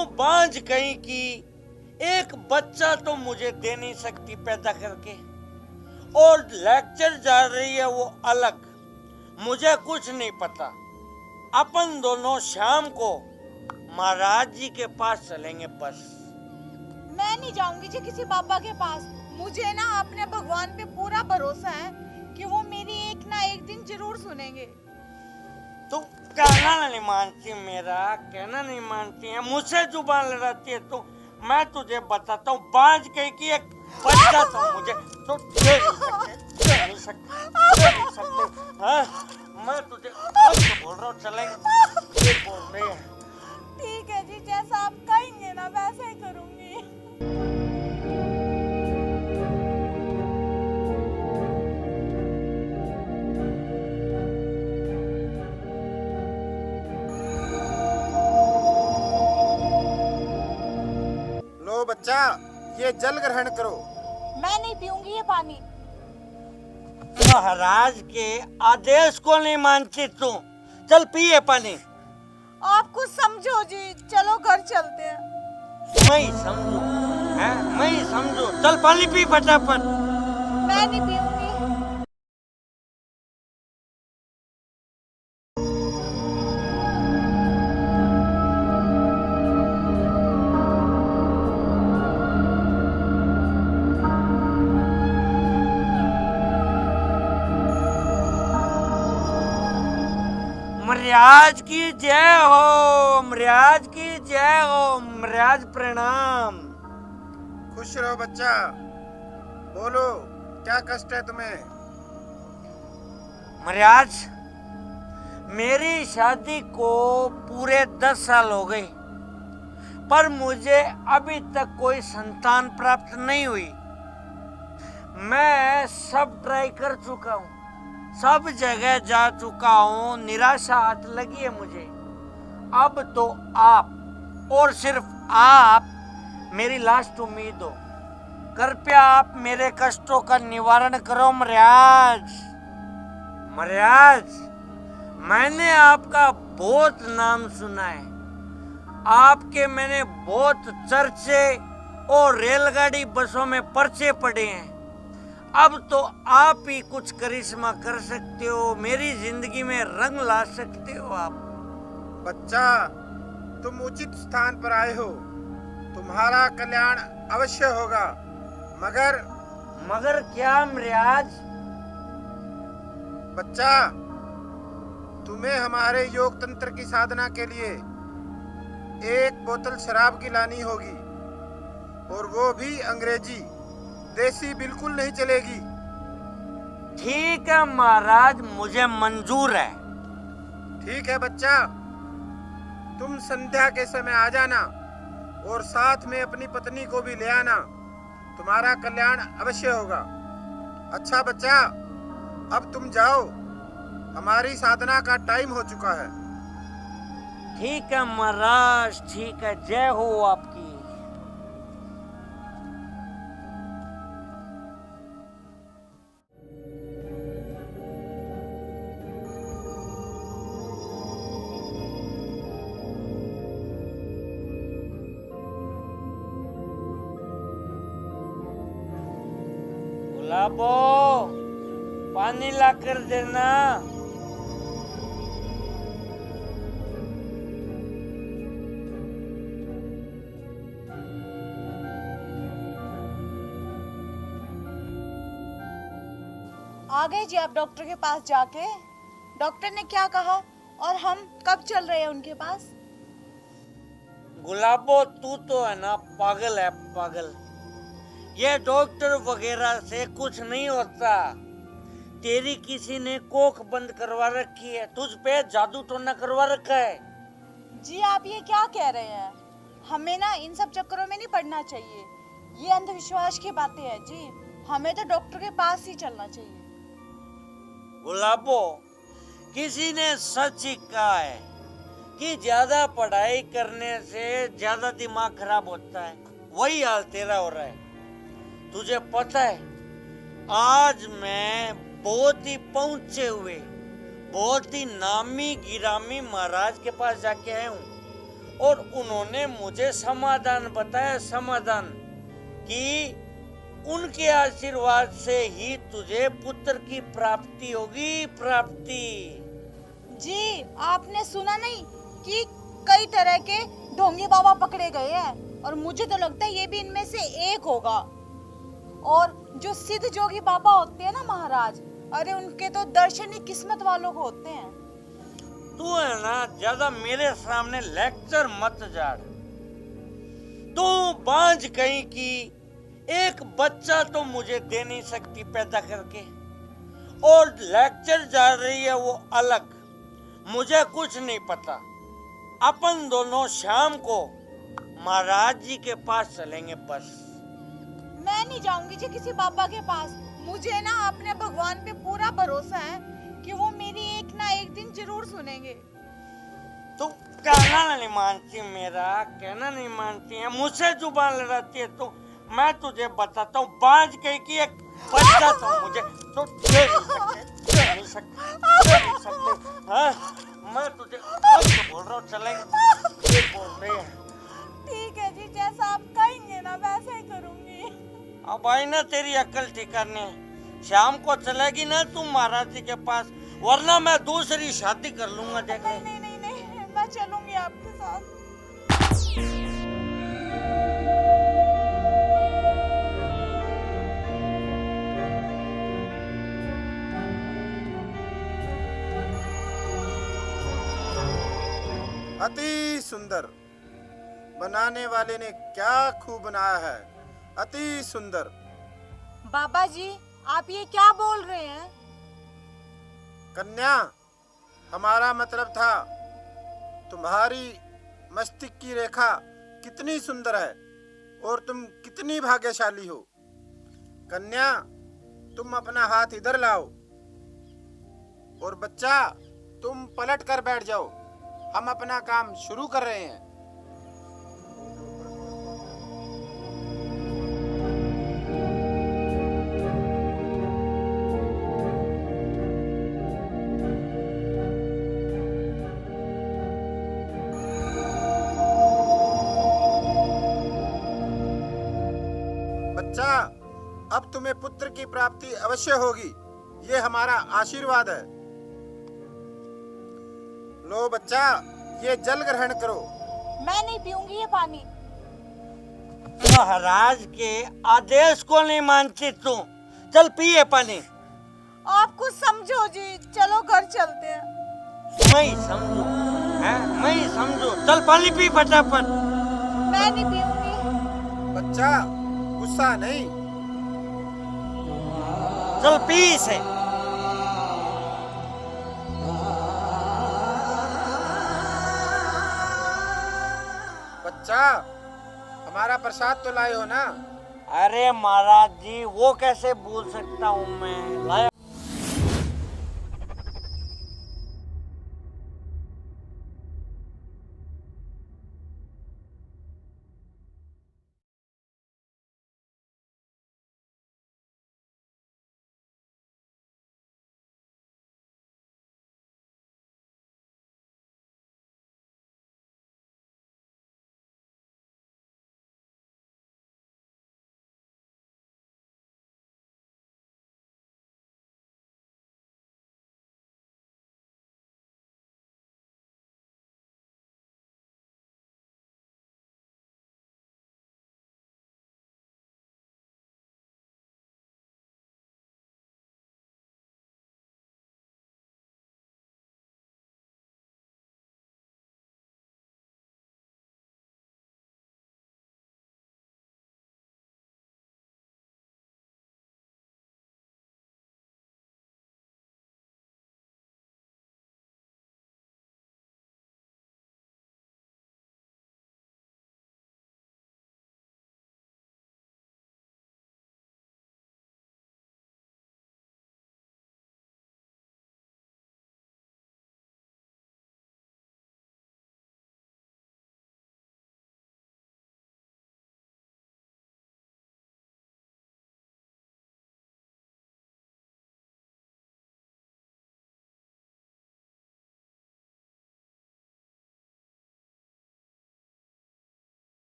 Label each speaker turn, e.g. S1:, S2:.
S1: तू बांझ कहीं की, एक बच्चा तो मुझे दे नहीं सकती पैदा करके, और लेक्चर जा रही है वो अलग। मुझे कुछ नहीं पता। अपन दोनों शाम को महाराज जी के पास चलेंगे बस।
S2: मैं नहीं जाऊंगी जी किसी बाबा के पास। मुझे ना अपने भगवान पे पूरा भरोसा है कि वो मेरी एक ना एक दिन जरूर सुनेंगे।
S1: तू कहना नहीं मानती, मेरा कहना नहीं मानती है, मुझसे जुबान लड़ाती है तू। मैं तुझे बताता हूँ, बांझ कहीं की एक बच्चा तो मुझे तो दे नहीं सकते। हाँ, मैं तुझे बोल रहा हूँ चलेंगे, ये बोल रही है।
S2: ठीक है जी, जैसा आप कहेंगे ना वैसा ही करूंगी।
S3: लो बच्चा, ये जल ग्रहण करो।
S2: मैं नहीं पीऊंगी ये पानी।
S1: महाराज के आदेश को नहीं मानती तू। चल पिए पानी।
S2: आप कुछ समझो जी, चलो घर चलते हैं।
S1: मैं ही समझू, हैं? मैं ही समझू। चल पानी पी फटाफट।
S2: मैं नहीं पीऊंगी।
S1: महाराज की जय हो, महाराज की जय हो, महाराज प्रणाम।
S3: खुश रहो बच्चा। बोलो, क्या कष्ट है तुम्हें?
S1: महाराज, मेरी शादी को पूरे 10 साल हो गए, पर मुझे अभी तक कोई संतान प्राप्त नहीं हुई। मैं सब ट्राई कर चुका हूँ, सब जगह जा चुका हूँ, निराशा हाथ लगी है मुझे। अब तो आप और सिर्फ आप मेरी लास्ट उम्मीद हो। कृपया आप मेरे कष्टों का निवारण करो महाराज। महाराज, मैंने आपका बहुत नाम सुना है, आपके मैंने बहुत चर्चे और रेलगाड़ी बसों में पर्चे पड़े हैं। अब तो आप ही कुछ करिश्मा कर सकते हो, मेरी जिंदगी में रंग ला सकते हो आप।
S3: बच्चा, तुम उचित स्थान पर आए हो। तुम्हारा कल्याण अवश्य होगा। मगर
S1: क्या महाराज?
S3: बच्चा, तुम्हें हमारे योग तंत्र की साधना के लिए 1 बोतल शराब की लानी होगी, और वो भी अंग्रेजी। देसी बिल्कुल नहीं चलेगी।
S1: ठीक है महाराज, मुझे मंजूर है।
S3: ठीक है बच्चा, तुम संध्या के समय आ जाना, और साथ में अपनी पत्नी को भी ले आना। तुम्हारा कल्याण अवश्य होगा। अच्छा बच्चा, अब तुम जाओ, हमारी साधना का टाइम हो चुका है।
S1: ठीक है महाराज, ठीक है, जय हो आपकी। गुलाबो, पानी ला कर देना।
S2: आ गए जी आप डॉक्टर के पास जाके? डॉक्टर ने क्या कहा और हम कब चल रहे हैं उनके पास?
S1: गुलाबो, तू तो है ना पागल है, पागल। ये डॉक्टर वगैरह से कुछ नहीं होता। तेरी किसी ने कोख बंद करवा रखी है, तुझ पे जादू टोना करवा रखा है।
S2: जी आप ये क्या कह रहे हैं? हमें ना इन सब चक्करों में नहीं पड़ना चाहिए। ये अंधविश्वास की बातें हैं जी। हमें तो डॉक्टर के पास ही चलना चाहिए।
S1: गुलाबो, किसी ने सच ही कहा है कि ज्यादा पढ़ाई करने से ज्यादा दिमाग खराब होता है। वही हाल तेरा हो रहा है। तुझे पता है, आज मैं बहुत ही पहुंचे हुए, बहुत ही नामी गिरामी महाराज के पास जाके आया हूँ, और उन्होंने मुझे समाधान बताया, समाधान कि उनके आशीर्वाद से ही तुझे पुत्र की प्राप्ति होगी, प्राप्ति।
S2: जी आपने सुना नहीं कि कई तरह के ढोंगी बाबा पकड़े गए हैं और मुझे तो लगता है ये भी इनमें से एक होगा। और जो सिद्ध जोगी बाबा होते हैं ना महाराज, अरे उनके तो दर्शन ही किस्मत वालों को होते हैं।
S1: तू है ना ज्यादा मेरे सामने लेक्चर मत झाड़। तू बांझ कहीं की एक बच्चा तो मुझे दे नहीं सकती पैदा करके, और लेक्चर जा रही है वो अलग। मुझे कुछ नहीं पता। अपन दोनों शाम को महाराज जी के पास चलेंगे बस।
S2: मैं नहीं जाऊंगी जी किसी बाबा के पास। मुझे ना अपने भगवान पे पूरा भरोसा है कि वो मेरी एक ना एक दिन जरूर सुनेंगे।
S1: तू कहना नहीं मानती, मेरा कहना नहीं मानती है, मुझसे जुबान लड़ाती है तू। मैं तुझे बताता हूँ, बांझ कहीं की एक बच्चा तो मुझे तो दे नहीं सकते। हाँ, मैं तुझे बोल रहा हूँ, चलेंगे। ये बोल रही है।
S2: ठीक है जी, जैसा आप कहेंगे ना वैसा ही करूंगी।
S1: अब आई ना तेरी अक्ल ठिकाने। शाम को चलेगी ना तू महाराज जी के पास, वरना मैं दूसरी शादी कर लूंगा। देख ले।
S2: नहीं नहीं नहीं, मैं चलूंगी आपके साथ।
S3: अति सुंदर, बनाने वाले ने क्या खूब बनाया है, अति सुंदर।
S2: बाबा जी आप ये क्या बोल रहे हैं?
S3: कन्या, हमारा मतलब था तुम्हारी मस्तिष्क की रेखा कितनी सुंदर है और तुम कितनी भाग्यशाली हो। कन्या, तुम अपना हाथ इधर लाओ और बच्चा तुम पलट कर बैठ जाओ। हम अपना काम शुरू कर रहे हैं। बच्चा, अब तुम्हें पुत्र की प्राप्ति अवश्य होगी, ये हमारा आशीर्वाद है। लो बच्चा, ये जल ग्रहण करो।
S2: मैं नहीं पीऊंगी ये पानी।
S1: महाराज के आदेश को नहीं मानती तू। चल पिए पानी।
S2: आप कुछ समझो जी, चलो घर चलते हैं।
S1: मैं ही समझू, मैं ही समझू। चल पानी पी फटाफट।
S2: मैं नहीं पीऊंगी।
S3: बच्चा, गुस्सा नहीं।
S1: चल पी इसे।
S3: बच्चा, हमारा प्रसाद तो लाए हो ना?
S1: अरे महाराज जी, वो कैसे भूल सकता हूँ मैं। लाया